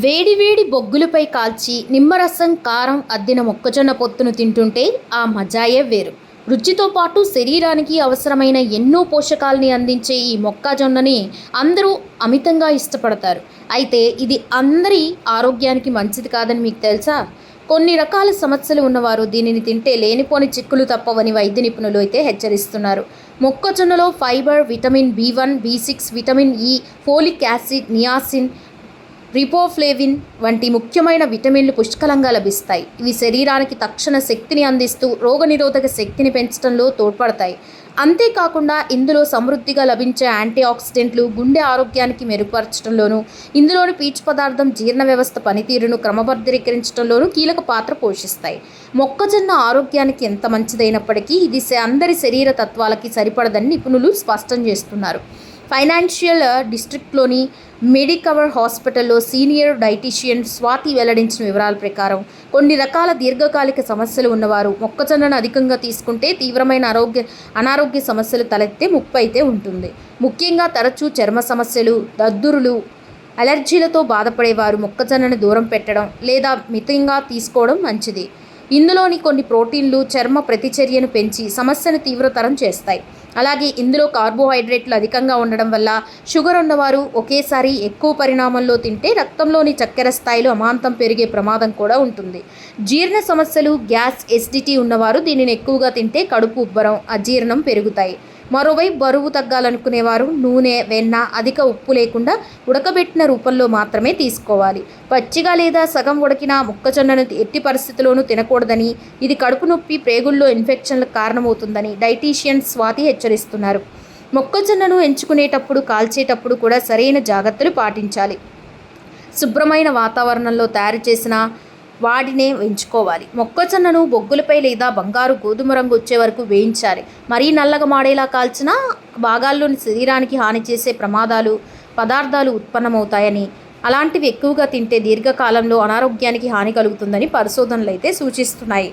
వేడివేడి బొగ్గులపై కాల్చి నిమ్మరసం కారం అద్దిన మొక్కజొన్న పొత్తును తింటుంటే ఆ మజాయే వేరు. రుచితో పాటు శరీరానికి అవసరమైన ఎన్నో పోషకాలని అందించే ఈ మొక్కజొన్నని అందరూ అమితంగా ఇష్టపడతారు. అయితే ఇది అందరి ఆరోగ్యానికి మంచిది కాదని మీకు తెలుసా? కొన్ని రకాల సమస్యలు ఉన్నవారు దీనిని తింటే లేనిపోని చిక్కులు తప్పవని వైద్య నిపుణులు అయితే హెచ్చరిస్తున్నారు. మొక్కజొన్నలో ఫైబర్, విటమిన్ బి1, బి6, vitamin E, folic acid, niacin, riboflavin వంటి ముఖ్యమైన విటమిన్లు పుష్కలంగా లభిస్తాయి. ఇవి శరీరానికి తక్షణ శక్తిని అందిస్తూ రోగనిరోధక శక్తిని పెంచడంలో తోడ్పడతాయి. అంతేకాకుండా ఇందులో సమృద్ధిగా లభించే యాంటీఆక్సిడెంట్లు గుండె ఆరోగ్యానికి మెరుగుపరచడంలోనూ, ఇందులోని పీచు పదార్థం జీర్ణ వ్యవస్థ పనితీరును క్రమబద్ధీకరించడంలోనూ కీలక పాత్ర పోషిస్తాయి. మొక్కజొన్న ఆరోగ్యానికి ఎంత మంచిదైనప్పటికీ ఇది అందరి శరీర తత్వాలకి సరిపడదని నిపుణులు స్పష్టం చేస్తున్నారు. ఫైనాన్షియల్ డిస్ట్రిక్ట్లోని మెడికవర్ హాస్పిటల్లో సీనియర్ డైటీషియన్ స్వాతి వెల్లడించిన వివరాల ప్రకారం కొన్ని రకాల దీర్ఘకాలిక సమస్యలు ఉన్నవారు మొక్కజొన్నను అధికంగా తీసుకుంటే తీవ్రమైన అనారోగ్య సమస్యలు తలెత్తే ముప్పు అయితే ఉంటుంది. ముఖ్యంగా తరచూ చర్మ సమస్యలు, దద్దురులు, అలర్జీలతో బాధపడేవారు మొక్కజొన్నను దూరం పెట్టడం లేదా మితంగా తీసుకోవడం మంచిది. ఇందులోని కొన్ని ప్రోటీన్లు చర్మ ప్రతిచర్యను పెంచి సమస్యను తీవ్రతరం చేస్తాయి. అలాగే ఇందులో కార్బోహైడ్రేట్లు అధికంగా ఉండడం వల్ల షుగర్ ఉన్నవారు ఒకేసారి ఎక్కువ పరిమాణంలో తింటే రక్తంలోని చక్కెర స్థాయిలు అమాంతం పెరిగే ప్రమాదం కూడా ఉంటుంది. జీర్ణ సమస్యలు, గ్యాస్, ఎసిడిటీ ఉన్నవారు దీనిని ఎక్కువగా తింటే కడుపు ఉబ్బరం, అజీర్ణం పెరుగుతాయి. మరోవైపు బరువు తగ్గాలనుకునేవారు నూనె, వెన్న అధిక ఉప్పు లేకుండా ఉడకబెట్టిన రూపంలో మాత్రమే తీసుకోవాలి. పచ్చిగా లేదా సగం ఉడికిన మొక్కజొన్నను ఎట్టి పరిస్థితుల్లోనూ తినకూడదని, ఇది కడుపు నొప్పి, ప్రేగుల్లో ఇన్ఫెక్షన్లకు కారణమవుతుందని డైటీషియన్ స్వాతి హెచ్చరిస్తున్నారు. మొక్కజొన్నను ఎంచుకునేటప్పుడు, కాల్చేటప్పుడు కూడా సరైన జాగ్రత్తలు పాటించాలి. శుభ్రమైన వాతావరణంలో తయారు చేసిన వాటినే ఎంచుకోవాలి. మొక్కజొన్నను బొగ్గులపై లేదా బంగారు గోధుమ రంగు వచ్చే వరకు వేయించాలి. మరీ నల్లగా మాడేలా కాల్చిన భాగాల్లోని శరీరానికి హాని చేసే పదార్థాలు ఉత్పన్నమవుతాయని, అలాంటివి ఎక్కువగా తింటే దీర్ఘకాలంలో అనారోగ్యానికి హాని కలుగుతుందని పరిశోధనలు అయితే సూచిస్తున్నాయి.